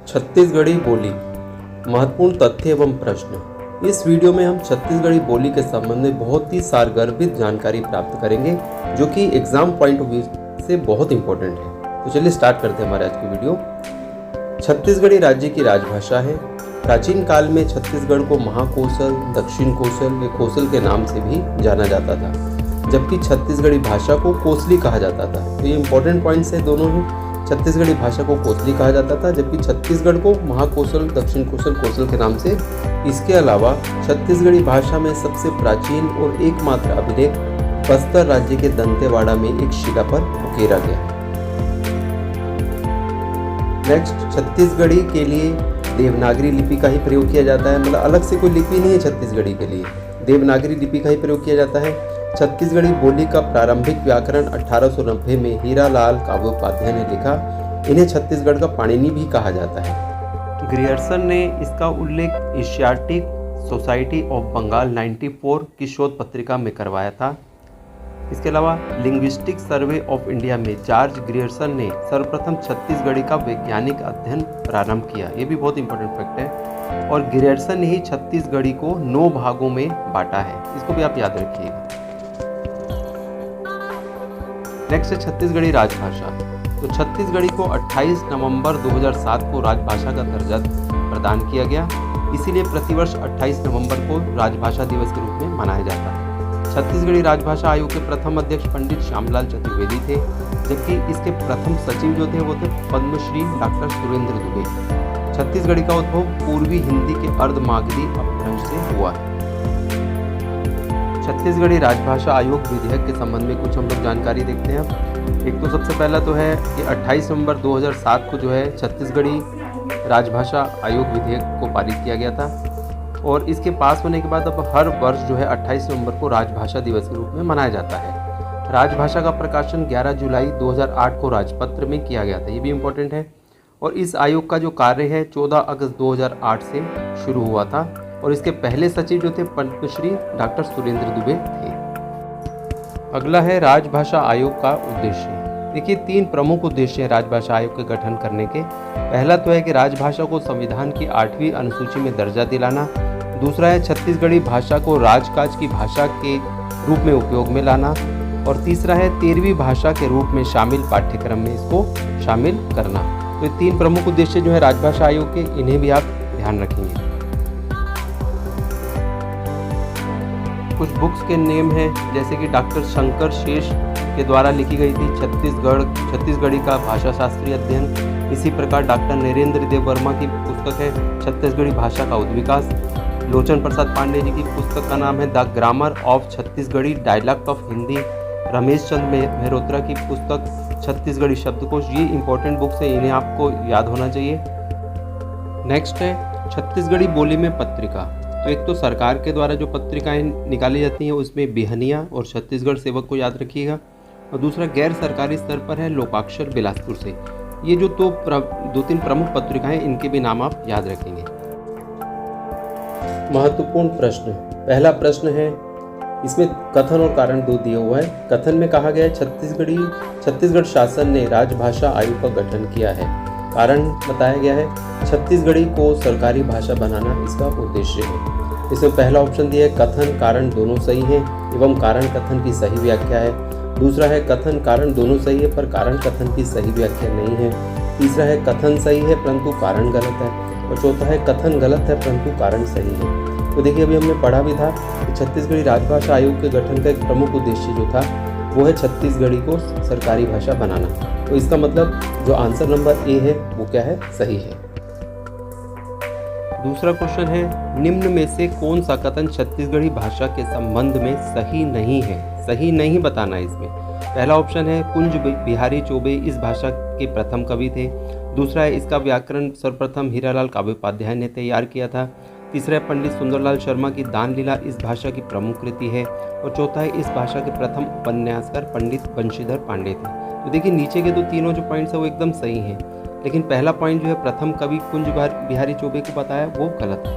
छत्तीसगढ़ी बोली, महत्वपूर्ण तथ्य एवं प्रश्न। इस वीडियो में हम छत्तीसगढ़ी बोली के संबंध में बहुत ही सारगर्भित जानकारी प्राप्त करेंगे, जो कि एग्जाम पॉइंट ऑफ व्यू से बहुत इंपॉर्टेंट है। तो चलिए स्टार्ट करते हैं हमारे आज की वीडियो। छत्तीसगढ़ी राज्य की राजभाषा है। प्राचीन काल में छत्तीसगढ़ को महाकोशल, दक्षिण कोशल या कोशल के नाम से भी जाना जाता था, जबकि छत्तीसगढ़ी भाषा को कोसली कहा जाता था। तो ये इंपॉर्टेंट पॉइंट्स है दोनों ही। छत्तीसगढ़ी भाषा को कोसली कहा जाता था, जबकि छत्तीसगढ़ को महाकोशल, दक्षिण कोशल, कोशल के नाम से। इसके अलावा छत्तीसगढ़ी भाषा में सबसे प्राचीन और एकमात्र अभिलेख बस्तर राज्य के दंतेवाड़ा में एक शिला पर उकेरा गया। नेक्स्ट, छत्तीसगढ़ी के लिए देवनागरी लिपि का ही प्रयोग किया जाता है। मतलब अलग से कोई लिपि नहीं है छत्तीसगढ़ी के लिए, देवनागरी लिपि का ही प्रयोग किया जाता है। छत्तीसगढ़ी बोली का प्रारंभिक व्याकरण 1890 में हीरालाल काव्योपाध्याय ने लिखा। इन्हें छत्तीसगढ़ का पाणिनि भी कहा जाता है। ग्रियर्सन ने इसका उल्लेख एशियाटिक सोसाइटी ऑफ बंगाल 94 की शोध पत्रिका में करवाया था। इसके अलावा लिंग्विस्टिक सर्वे ऑफ इंडिया में जॉर्ज ग्रियर्सन ने सर्वप्रथम छत्तीसगढ़ी का वैज्ञानिक अध्ययन प्रारंभ किया। ये भी बहुत इंपॉर्टेंट फैक्ट है। और ग्रियर्सन ने ही छत्तीसगढ़ी को 9 भागों में बांटा है। इसको भी आप याद रखिएगा। नेक्स्ट है छत्तीसगढ़ी राजभाषा। तो छत्तीसगढ़ी को 28 नवंबर 2007 को राजभाषा का दर्जा प्रदान किया गया। इसीलिए प्रतिवर्ष 28 नवंबर को राजभाषा दिवस के रूप में मनाया जाता है। छत्तीसगढ़ी राजभाषा आयोग के प्रथम अध्यक्ष पंडित श्यामलाल चतुर्वेदी थे, जबकि इसके प्रथम सचिव जो थे वो थे पद्मश्री डॉक्टर सुरेंद्र दुबे। छत्तीसगढ़ी का उद्भव पूर्वी हिंदी के अर्धमागधी अपभ्रंश से हुआ है। छत्तीसगढ़ी राजभाषा आयोग विधेयक के संबंध में कुछ हम लोग जानकारी देखते हैं। एक तो सबसे पहला तो है कि 28 नवंबर 2007 को जो है छत्तीसगढ़ी राजभाषा आयोग विधेयक को पारित किया गया था। और इसके पास होने के बाद अब हर वर्ष जो है 28 नवंबर को राजभाषा दिवस के रूप में मनाया जाता है। राजभाषा का प्रकाशन 11 जुलाई 2008 को राजपत्र में किया गया था। ये भी इम्पोर्टेंट है। और इस आयोग का जो कार्य है 14 अगस्त 2008 से शुरू हुआ था। और इसके पहले सचिव जो थे पद्मश्री डॉक्टर सुरेंद्र दुबे थे। अगला है राजभाषा आयोग का उद्देश्य। देखिए 3 प्रमुख उद्देश्य हैं राजभाषा आयोग के गठन करने के। पहला तो है कि राजभाषा को संविधान की 8वीं अनुसूची में दर्जा दिलाना। दूसरा है छत्तीसगढ़ी भाषा को राजकाज की भाषा के रूप में उपयोग में लाना। और तीसरा है 13वीं भाषा के रूप में शामिल पाठ्यक्रम में इसको शामिल करना। तो ये 3 प्रमुख उद्देश्य जो है राजभाषा आयोग के, इन्हें भी आप ध्यान रखेंगे। कुछ बुक्स के नेम हैं, जैसे कि डॉक्टर शंकर शेष के द्वारा लिखी गई थी छत्तीसगढ़ी का भाषा शास्त्रीय अध्ययन। इसी प्रकार डॉक्टर नरेंद्र देव वर्मा की पुस्तक है छत्तीसगढ़ी भाषा का उद्विकास। लोचन प्रसाद पांडे जी की पुस्तक का नाम है the grammar of Chhattisgarhi dialect of Hindi. Ramesh Chand Mehrotra की पुस्तक छत्तीसगढ़ी शब्दकोश। ये इंपॉर्टेंट बुक्स है, इन्हें आपको याद होना चाहिए। नेक्स्ट है छत्तीसगढ़ी बोली में पत्रिका। तो एक तो सरकार के द्वारा जो पत्रिकाएं निकाली जाती हैं उसमें बिहनिया और छत्तीसगढ़ सेवक को याद रखिएगा। और दूसरा गैर सरकारी स्तर पर है लोकाक्षर बिलासपुर से। ये जो 2-3 प्रमुख पत्रिकाएं, इनके भी नाम आप याद रखेंगे। महत्वपूर्ण प्रश्न। पहला प्रश्न है, इसमें कथन और कारण 2 दिया हुआ है। कथन में कहा गया है छत्तीसगढ़ शासन ने राजभाषा आयोग का गठन किया है। कारण बताया गया है छत्तीसगढ़ी को सरकारी भाषा बनाना इसका उद्देश्य है। इसमें पहला ऑप्शन दिया है कथन कारण दोनों सही है एवं कारण कथन की सही व्याख्या है। दूसरा है कथन कारण दोनों सही है पर कारण कथन की सही व्याख्या नहीं है। तीसरा है कथन सही है परंतु कारण गलत है। और चौथा है कथन गलत है परंतु कारण सही है। तो देखिए अभी हमने पढ़ा भी था कि छत्तीसगढ़ी राजभाषा आयोग के गठन का एक प्रमुख उद्देश्य जो था वो है छत्तीसगढ़ी को सरकारी भाषा बनाना। तो इसका मतलब जो आंसर नंबर ए है वो क्या है, सही है। दूसरा क्वेश्चन है, निम्न में से कौन सा कथन छत्तीसगढ़ी भाषा के संबंध में सही नहीं है? सही नहीं बताना है इसमें। पहला ऑप्शन है कुंज बिहारी चौबे इस भाषा के प्रथम कवि थे। दूसरा है इसका व्याकरण सर्वप्रथम हीरालाल काव्योपाध्याय ने तैयार किया था। तीसरा है पंडित सुंदरलाल शर्मा की दान लीला इस भाषा की प्रमुख कृति है। और चौथा है इस भाषा के प्रथम उपन्यासकार पंडित बंशीधर पांडे थे। तो देखिए नीचे के 2 जो पॉइंट्स है वो एकदम सही हैं, लेकिन पहला पॉइंट जो है प्रथम कवि कुंज बिहारी चौबे को बताया वो गलत है।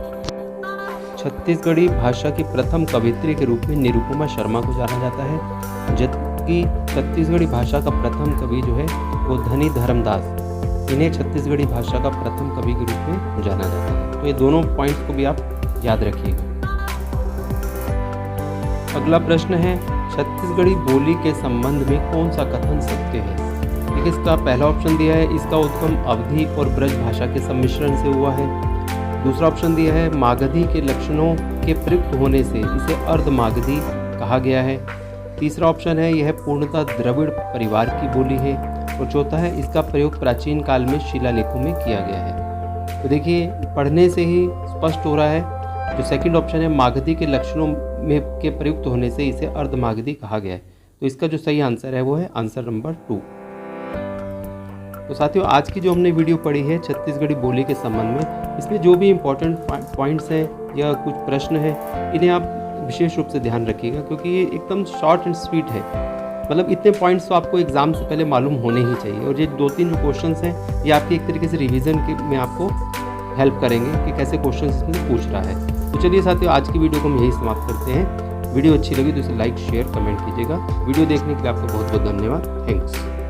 छत्तीसगढ़ी भाषा की प्रथम कवित्री के रूप में निरुपमा शर्मा को जाना जाता है, जबकि छत्तीसगढ़ी भाषा का प्रथम कवि जो है वो धनी धर्मदास इन्हें छत्तीसगढ़ी भाषा का प्रथम कवि के रूप में जाना जाता है। तो ये दोनों पॉइंट्स को भी आप याद रखिएगा। अगला प्रश्न है, छत्तीसगढ़ी बोली के संबंध में कौन सा कथन सत्य है? देखिए, इसका पहला ऑप्शन दिया है, इसका उद्गम अवधी और ब्रज भाषा के सम्मिश्रण से हुआ है। दूसरा ऑप्शन दिया है, मागधी के लक्षणों के प्रयुक्त होने से इसे अर्ध मागधी कहा गया है। तीसरा ऑप्शन है, यह पूर्णतः द्रविड़ परिवार की बोली है। और चौथा है, इसका प्रयोग प्राचीन काल में शिलालेखों में किया गया है। तो देखिए, पढ़ने से ही स्पष्ट हो रहा है, जो सेकंड ऑप्शन है, मागधी के लक्षणों में के प्रयुक्त होने से इसे अर्ध मागधी कहा गया है। तो इसका जो सही आंसर है वो है आंसर नंबर 2। तो साथियों, आज की जो हमने वीडियो पढ़ी है छत्तीसगढ़ी बोली के संबंध में, इसमें जो भी इम्पोर्टेंट पॉइंट्स हैं या कुछ प्रश्न हैं, इन्हें आप विशेष रूप से ध्यान रखिएगा, क्योंकि ये एकदम शॉर्ट एंड स्वीट है। मतलब इतने पॉइंट्स तो आपको एग्जाम से पहले मालूम होने ही चाहिए। और ये 2-3 जो क्वेश्चंस हैं, ये आपके एक तरीके से रिवीजन में आपको हेल्प करेंगे कि कैसे क्वेश्चंस इसमें पूछ रहा है। तो चलिए साथियों, आज की वीडियो को हम यही समाप्त करते हैं। वीडियो अच्छी लगी तो इसे लाइक, शेयर, कमेंट कीजिएगा। वीडियो देखने के लिए आपका बहुत बहुत धन्यवाद। थैंक्स।